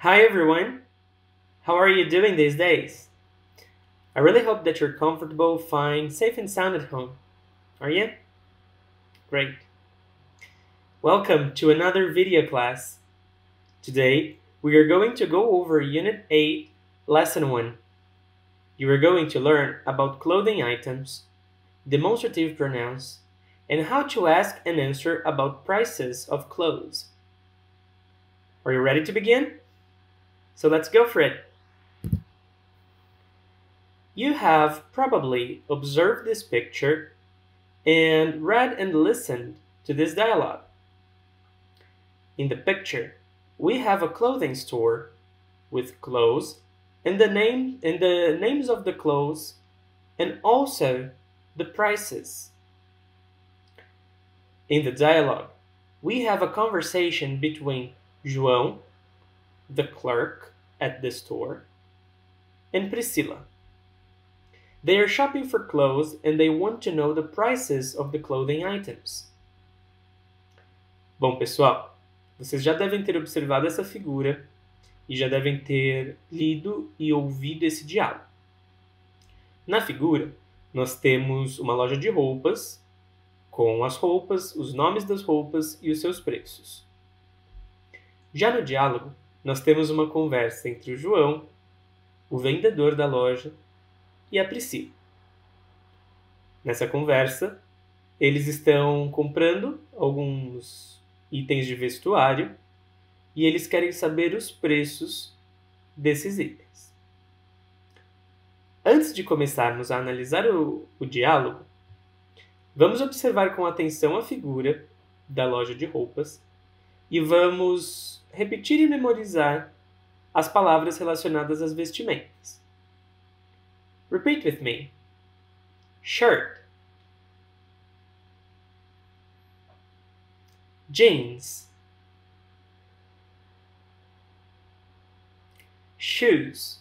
Hi everyone! How are you doing these days? I really hope that you're comfortable, fine, safe and sound at home. Are you? Great. Welcome to another video class. Today, we are going to go over Unit 8, Lesson 1. You are going to learn about clothing items, demonstrative pronouns, and how to ask and answer about prices of clothes. Are you ready to begin? So let's go for it. You have probably observed this picture and read and listened to this dialogue. In the picture, we have a clothing store with clothes and the names of the clothes and also the prices. In the dialogue, we have a conversation between João, the clerk at the store, and Priscila. They are shopping for clothes and they want to know the prices of the clothing items. Bom, pessoal, vocês já devem ter observado essa figura e já devem ter lido e ouvido esse diálogo. Na figura, nós temos uma loja de roupas, com as roupas, os nomes das roupas e os seus preços. Já no diálogo, nós temos uma conversa entre o João, o vendedor da loja, e a Priscila. Nessa conversa, eles estão comprando alguns itens de vestuário e eles querem saber os preços desses itens. Antes de começarmos a analisar o diálogo, vamos observar com atenção a figura da loja de roupas e vamos repetir e memorizar as palavras relacionadas às vestimentas. Repeat with me. Shirt, jeans, shoes,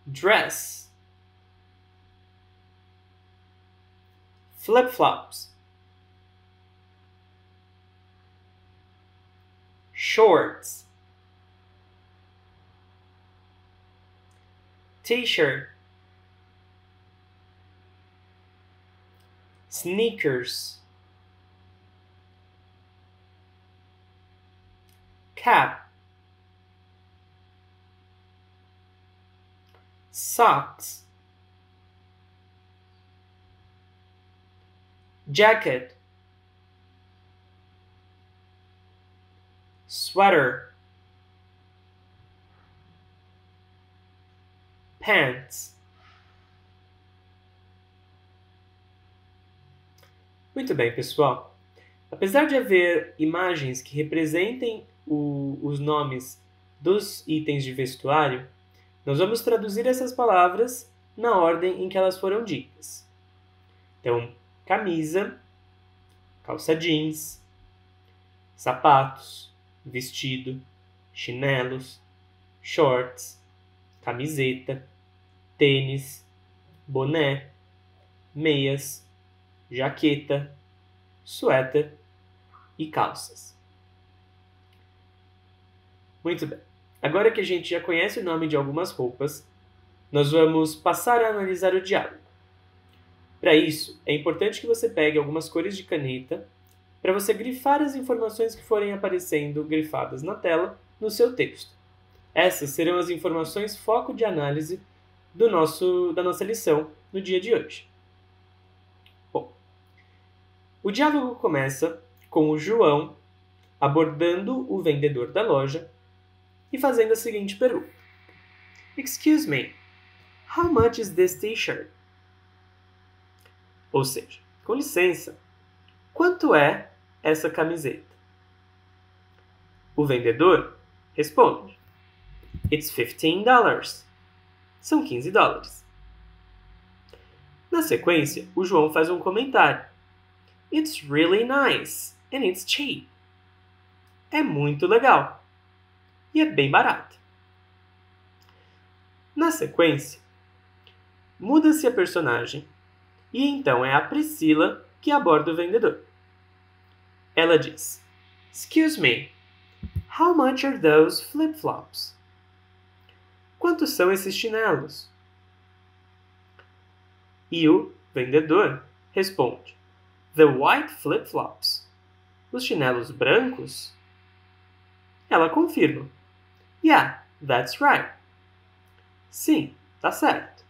dress, flip-flops, shorts, t-shirt, sneakers, cap, socks, jacket, sweater, pants. Muito bem, pessoal. Apesar de haver imagens que representem os nomes dos itens de vestuário, nós vamos traduzir essas palavras na ordem em que elas foram ditas. Então, camisa, calça jeans, sapatos, vestido, chinelos, shorts, camiseta, tênis, boné, meias, jaqueta, suéter e calças. Muito bem. Agora que a gente já conhece o nome de algumas roupas, nós vamos passar a analisar o diálogo. Para isso, é importante que você pegue algumas cores de caneta para você grifar as informações que forem aparecendo grifadas na tela no seu texto. Essas serão as informações foco de análise da nossa lição no dia de hoje. Bom, o diálogo começa com o João abordando o vendedor da loja e fazendo a seguinte pergunta. Excuse me, how much is this t-shirt? Ou seja, com licença, quanto é essa camiseta? O vendedor responde, It's $15. São $15. Na sequência, o João faz um comentário. It's really nice and it's cheap. É muito legal e é bem barato. Na sequência, muda-se a personagem e então é a Priscila que aborda o vendedor. Ela diz, Excuse me, how much are those flip-flops? Quantos são esses chinelos? E o vendedor responde, The white flip-flops. Os chinelos brancos? Ela confirma, Yeah, that's right. Sim, tá certo.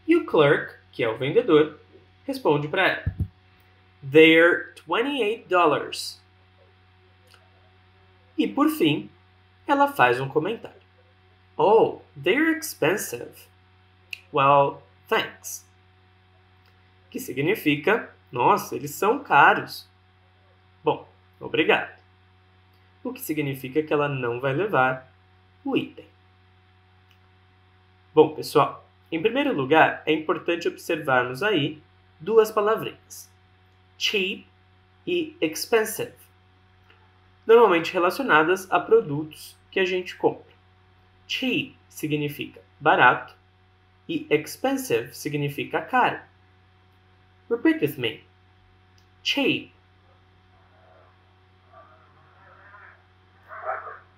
E o clerk, que é o vendedor, responde para ela, They're $28. E por fim, ela faz um comentário. Oh, they're expensive. Well, thanks. Que significa, nossa, eles são caros. Bom, obrigado. O que significa que ela não vai levar o item. Bom, pessoal, em primeiro lugar, é importante observarmos aí duas palavrinhas. Cheap e expensive. Normalmente relacionadas a produtos que a gente compra. Cheap significa barato e expensive significa caro. Repeat with me. Cheap.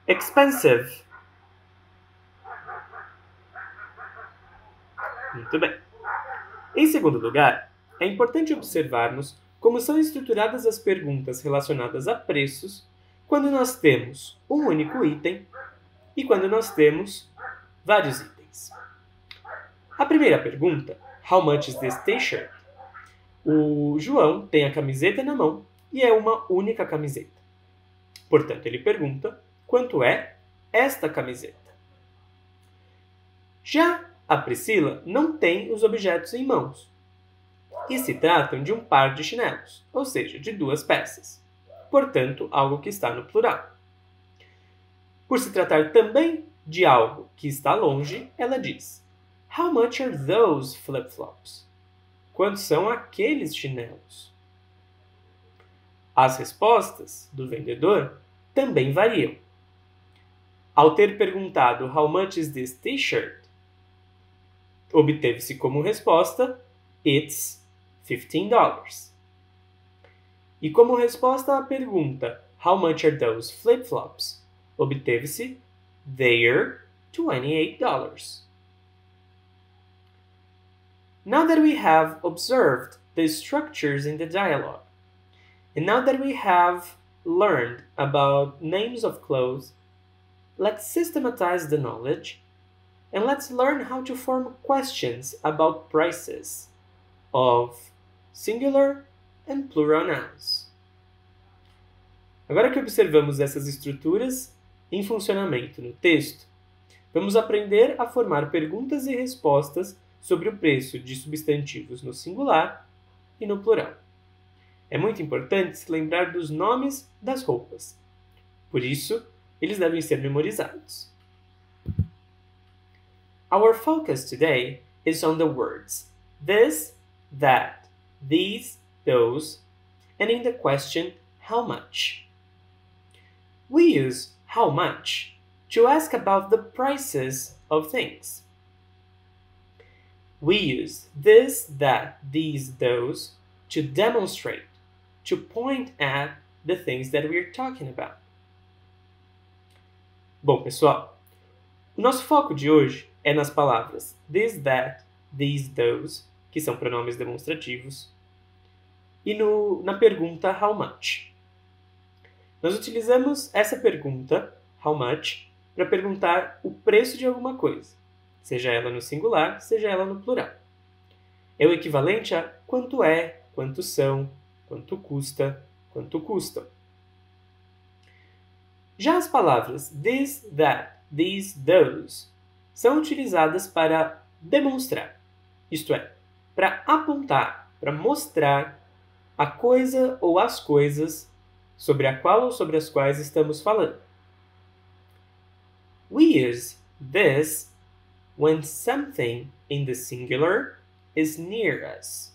Expensive. Muito bem. Em segundo lugar, é importante observarmos como são estruturadas as perguntas relacionadas a preços quando nós temos um único item e quando nós temos vários itens. A primeira pergunta, How much is this t-shirt? O João tem a camiseta na mão e é uma única camiseta. Portanto, ele pergunta, quanto é esta camiseta? Já a Priscila não tem os objetos em mãos e se tratam de um par de chinelos, ou seja, de duas peças. Portanto, algo que está no plural. Por se tratar também de algo que está longe, ela diz, How much are those flip-flops? Quantos são aqueles chinelos? As respostas do vendedor também variam. Ao ter perguntado How much is this t-shirt? Obteve-se como resposta It's $15. E como resposta à pergunta How much are those flip-flops? Obteve-se They're $28. Now that we have observed the structures in the dialogue, and now that we have learned about names of clothes, let's systematize the knowledge and let's learn how to form questions about prices of singular and plural nouns. Agora que observamos essas estruturas em funcionamento no texto, vamos aprender a formar perguntas e respostas sobre o preço de substantivos no singular e no plural. É muito importante se lembrar dos nomes das roupas. Por isso, eles devem ser memorizados. Our focus today is on the words this, that, these, those, and in the question how much. We use how much to ask about the prices of things. We use this, that, these, those to demonstrate, to point at the things that we're talking about. Bom, pessoal, o nosso foco de hoje é nas palavras this, that, these, those, que são pronomes demonstrativos, e na pergunta how much. Nós utilizamos essa pergunta, how much, para perguntar o preço de alguma coisa, seja ela no singular, seja ela no plural. É o equivalente a quanto é, quantos são, quanto custa, quanto custam. Já as palavras this, that, these, those são utilizadas para demonstrar, isto é, para apontar, para mostrar a coisa ou as coisas sobre a qual ou sobre as quais estamos falando. We use this when something in the singular is near us.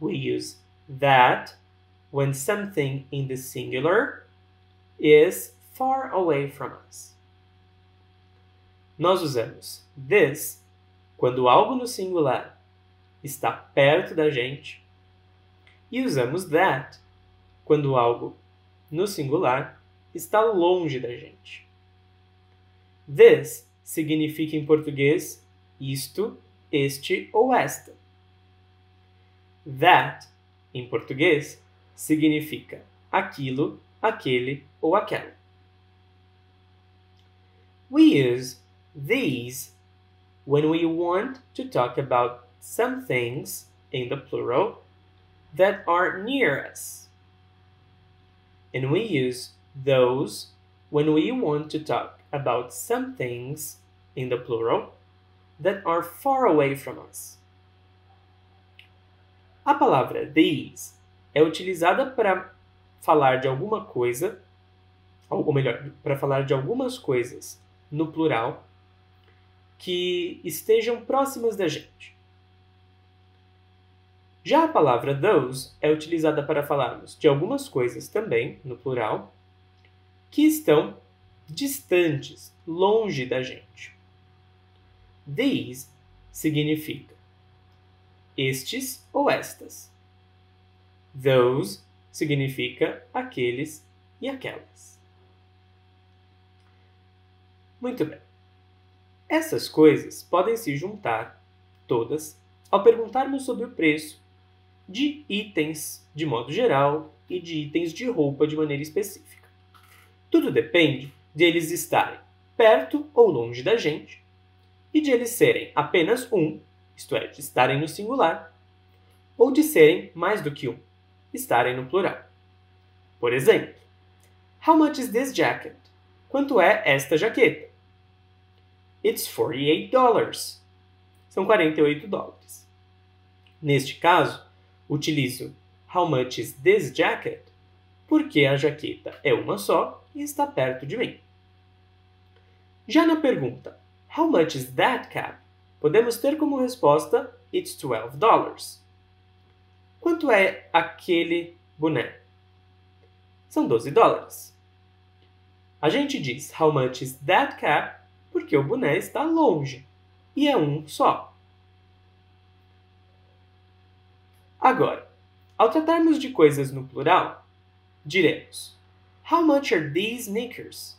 We use that when something in the singular is far away from us. Nós usamos this quando algo no singular está perto da gente e usamos that quando algo, no singular, está longe da gente. This significa em português isto, este ou esta. That, em português, significa aquilo, aquele ou aquela. We use these when we want to talk about some things, in the plural, that are near us. And we use those when we want to talk about some things, in the plural, that are far away from us. A palavra these é utilizada para falar de alguma coisa, ou melhor, para falar de algumas coisas no plural que estejam próximas da gente. Já a palavra those é utilizada para falarmos de algumas coisas também, no plural, que estão distantes, longe da gente. These significa estes ou estas. Those significa aqueles e aquelas. Muito bem. Essas coisas podem se juntar, todas, ao perguntarmos sobre o preço de itens de modo geral e de itens de roupa de maneira específica. Tudo depende de eles estarem perto ou longe da gente e de eles serem apenas um, isto é, de estarem no singular, ou de serem mais do que um, estarem no plural. Por exemplo, how much is this jacket? Quanto é esta jaqueta? It's $48. São $48. Neste caso, utilizo how much is this jacket porque a jaqueta é uma só e está perto de mim. Já na pergunta how much is that cap? Podemos ter como resposta it's $12. Quanto é aquele boné? São $12. A gente diz how much is that cap porque o boné está longe e é um só. Agora, ao tratarmos de coisas no plural, diremos how much are these sneakers?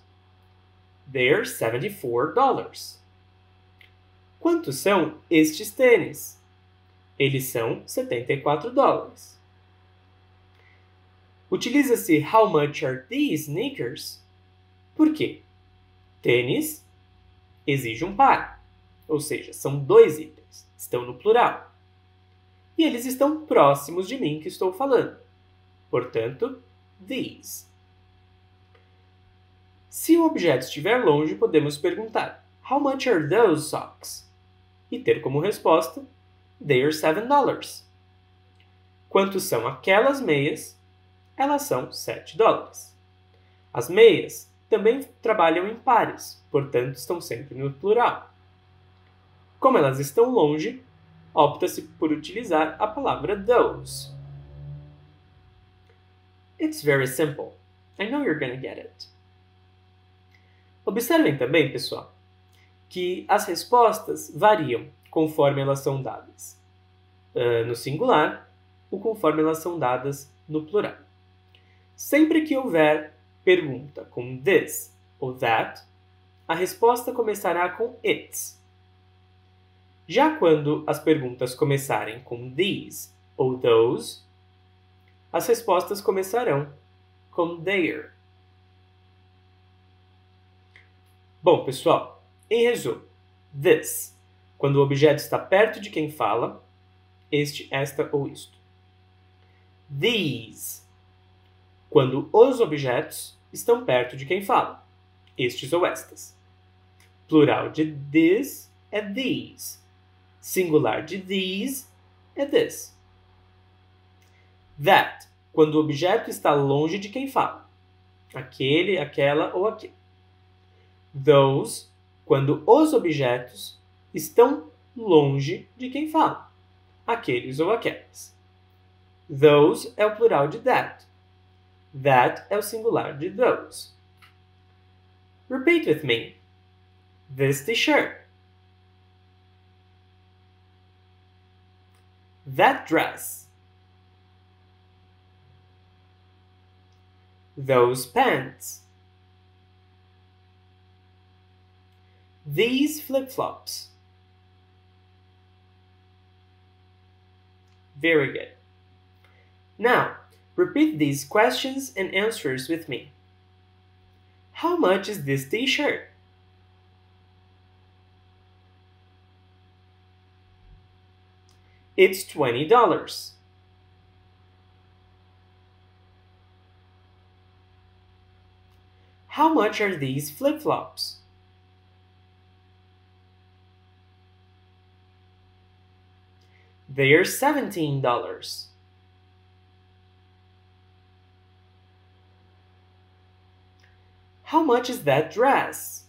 They're $74. Quantos são estes tênis? Eles são $74. Utiliza-se how much are these sneakers? Por quê? Tênis exige um par, ou seja, são 2 itens, estão no plural. E eles estão próximos de mim que estou falando. Portanto, these. Se o objeto estiver longe, podemos perguntar how much are those socks? E ter como resposta they are $7. Quantos são aquelas meias? Elas são $7. As meias também trabalham em pares, portanto estão sempre no plural. Como elas estão longe, opta-se por utilizar a palavra those. It's very simple. I know you're gonna get it. Observem também, pessoal, que as respostas variam conforme elas são dadas no singular ou conforme elas são dadas no plural. Sempre que houver pergunta com this ou that, a resposta começará com it's. Já quando as perguntas começarem com these ou those, as respostas começarão com their. Bom, pessoal, em resumo, this, quando o objeto está perto de quem fala, este, esta ou isto. These, quando os objetos estão perto de quem fala, estes ou estas. Plural de this é these. Singular de these é this. That, quando o objeto está longe de quem fala, aquele, aquela ou aquele. Those, quando os objetos estão longe de quem fala, aqueles ou aquelas. Those é o plural de that. That é o singular de those. Repeat with me. This t-shirt. That dress. Those pants. These flip-flops. Very good. Now, repeat these questions and answers with me. How much is this t-shirt? It's $20. How much are these flip-flops? They're $17. How much is that dress?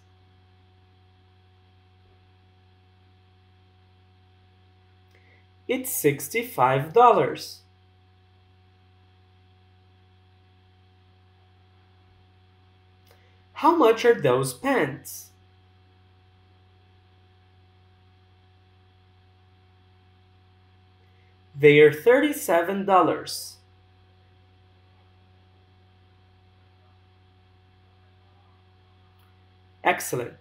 It's $65. How much are those pants? They are $37. Excellent.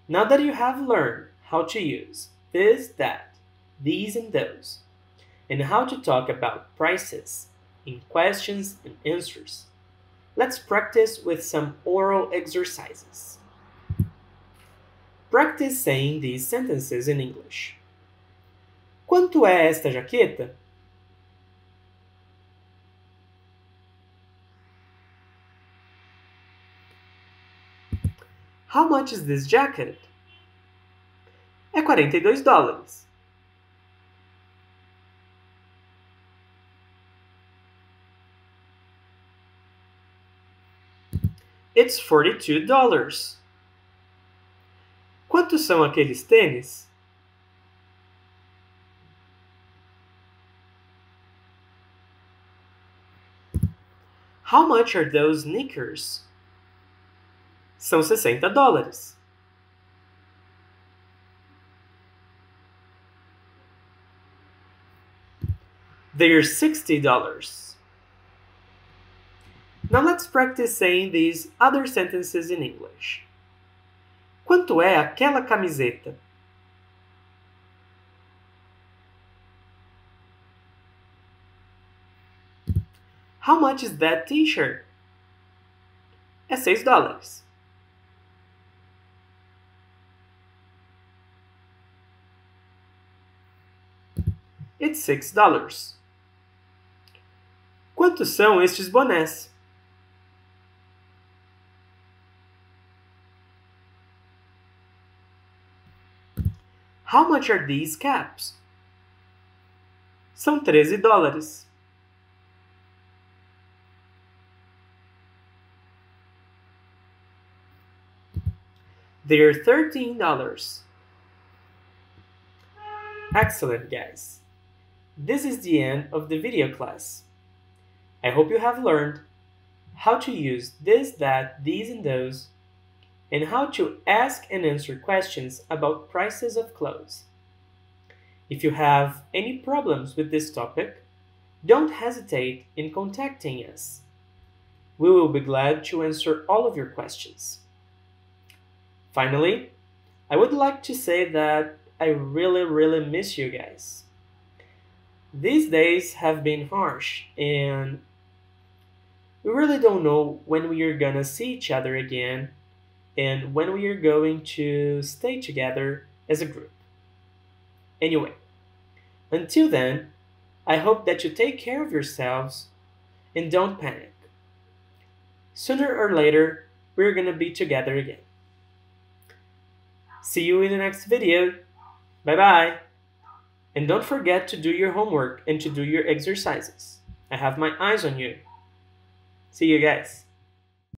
Now that you have learned how to use this, that, these, and those, and how to talk about prices in questions and answers, let's practice with some oral exercises. Practice saying these sentences in English. Quanto é esta jaqueta? How much is this jacket? É $42. It's $42. Quantos são aqueles tênis? How much are those sneakers? São $60. They're $60. Now let's practice saying these other sentences in English. Quanto é aquela camiseta? How much is that t-shirt? É $6. It's $6. Quantos são estes bonés? How much are these caps? São $13. They're $13. Excellent, guys. This is the end of the video class. I hope you have learned how to use this, that, these, and those, and how to ask and answer questions about prices of clothes. If you have any problems with this topic, don't hesitate in contacting us. We will be glad to answer all of your questions. Finally, I would like to say that I really miss you guys. These days have been harsh, and we really don't know when we are gonna see each other again and when we are going to stay together as a group. Anyway, until then, I hope that you take care of yourselves and don't panic. Sooner or later, we're gonna be together again. See you in the next video. Bye bye. And don't forget to do your homework and to do your exercises. I have my eyes on you. See you guys.